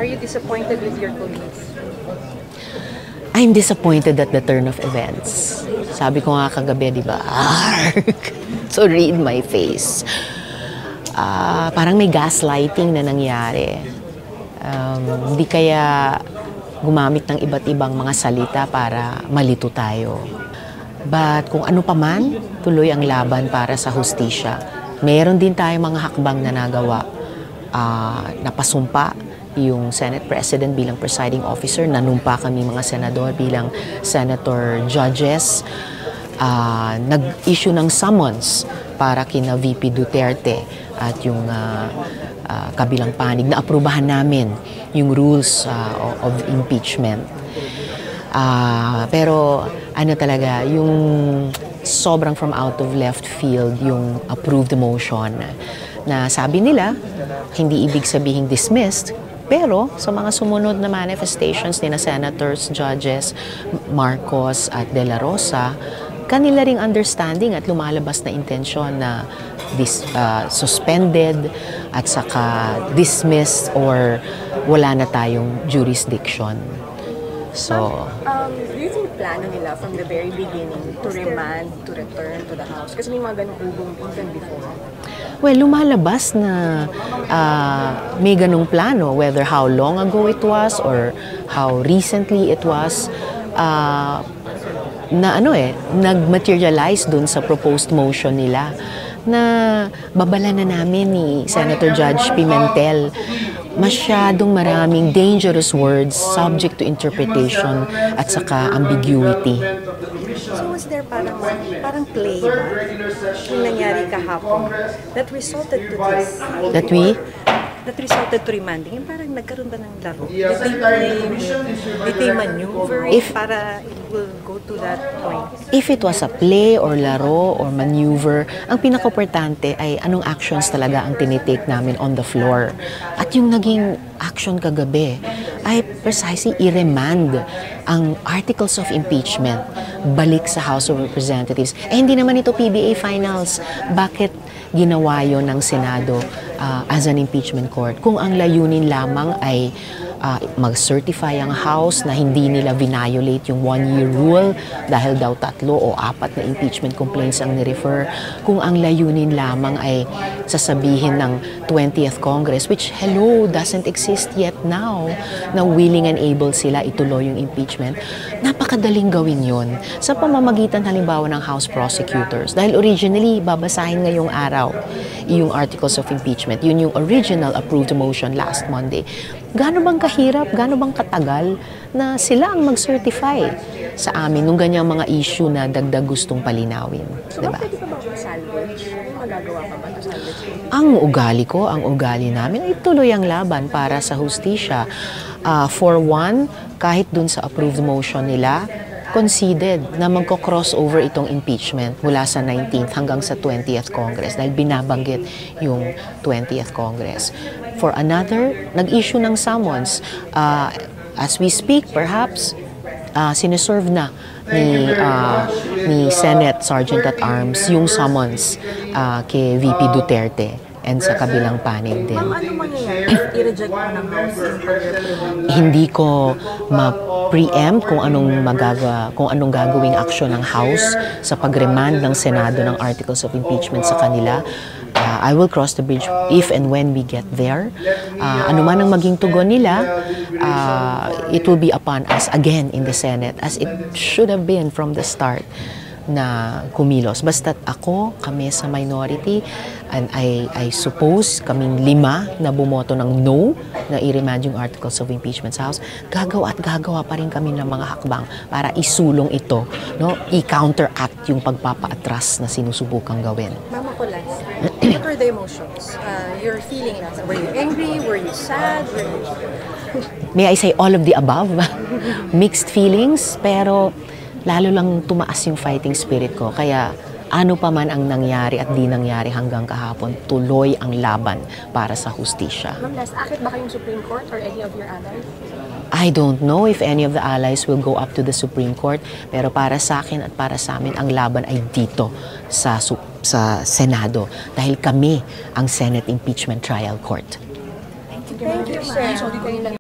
Are you disappointed with your colleagues? I'm disappointed at the turn of events. Sabi ko nga kagabi, di ba? So read my face. Parang may gaslighting na nangyari. Hindi kaya gumamit ng iba't ibang mga salita para malito tayo. But kung ano pa man, tuloy ang laban para sa hustisya. Meron din tayong mga hakbang na nagawa. Napasumpa yung Senate President bilang presiding officer. Nanumpa kami mga senador bilang senator judges. Nag-issue ng summons para kina VP Duterte at yung kabilang panig na aprubahan namin yung rules of impeachment. Pero ano talaga, yung sobrang from out of left field yung approved motion na sabi nila, hindi ibig sabihing dismissed, pero sa mga sumunod na manifestations ni na senators, judges, Marcos at De La Rosa, kanila ring understanding at lumalabas na intensyon na suspended at saka dismissed or wala na tayong jurisdiction. So, do you think plano nila from the very beginning to remand, to return to the House? Kasi may mga ganong ugong even before. Well, lumalabas na may ganong plano, whether how long ago it was or how recently it was, nag-materialize dun sa proposed motion nila na babala na namin ni Senator Judge Pimentel. Masyadong maraming dangerous words subject to interpretation at saka ambiguity. So was there parang play ba yung nangyari kahapon that resulted to this? That resulted to remanding? Yung parang nagkaroon ba ng laro? Did they maneuver para it will go to that point? If it was a play or laro or maneuver, ang pinaka-importante ay anong actions talaga ang tinitake namin on the floor. At yung naging action kagabi ay precisely i-remand ang articles of impeachment balik sa House of Representatives. Hindi naman ito PBA finals. Bakit ginawa yun ng Senado as an impeachment court? Kung ang layunin lamang ay mag-certify ang House na hindi nila violate yung one-year rule dahil daw 3 o 4 na impeachment complaints ang ni-refer. Kung ang layunin lamang ay sasabihin ng 20th Congress, which, hello, doesn't exist yet now, na willing and able sila ituloy yung impeachment, napakadaling gawin yon sa pamamagitan halimbawa ng House prosecutors. Dahil originally, babasahin ngayong araw yung articles of impeachment. Yun yung original approved motion last Monday. Gaano bang kahirap, gaano bang katagal na sila ang mag-certify sa amin nung ganyang mga issue na dagdag gustong palinawin. So, diba? Pwede pa ba salvage? Ano magagawa pa ba ito salvage? Ang ugali namin ay tuloy ang laban para sa hustisya. For one, kahit dun sa approved motion nila, conceded na magko-crossover itong impeachment mula sa 19th hanggang sa 20th Congress dahil binabanggit yung 20th Congress. For another, nag-issue ng summons. As we speak, perhaps, sineserve na ni Senate Sergeant at Arms yung summons kay VP Duterte and sa kabilang panig din. Ano mangyayari? I-reject mo ng House yung pag-reprimand? Hindi ko ma-preempt kung anong gagawing aksyon ng House sa pag-remand ng Senado ng articles of impeachment sa kanila. I will cross the bridge if and when we get there. Ano man ang maging tugon nila, it will be upon us again in the Senate as it should have been from the start na kumilos. Basta't kami sa minority, and I suppose kaming 5 na bumoto ng no na i-remand yung articles of impeachment sa House, gagawa pa rin kami ng mga hakbang para isulong ito, no? I-counteract yung pagpapaatras na sinusubukang gawin. Mama ko last, what were the emotions? Your feeling last? Were you angry? Were you sad? May I say all of the above? Mixed feelings, pero lalo lang tumaas yung fighting spirit ko. Kaya ano pa man ang nangyari at di nangyari hanggang kahapon, tuloy ang laban para sa hustisya. Ma'am, akit ba kayong Supreme Court or any of your allies? I don't know if any of the allies will go up to the Supreme Court, pero para sa akin at para sa amin, ang laban ay dito sa Senado dahil kami ang Senate Impeachment Trial Court. Thank you, sir.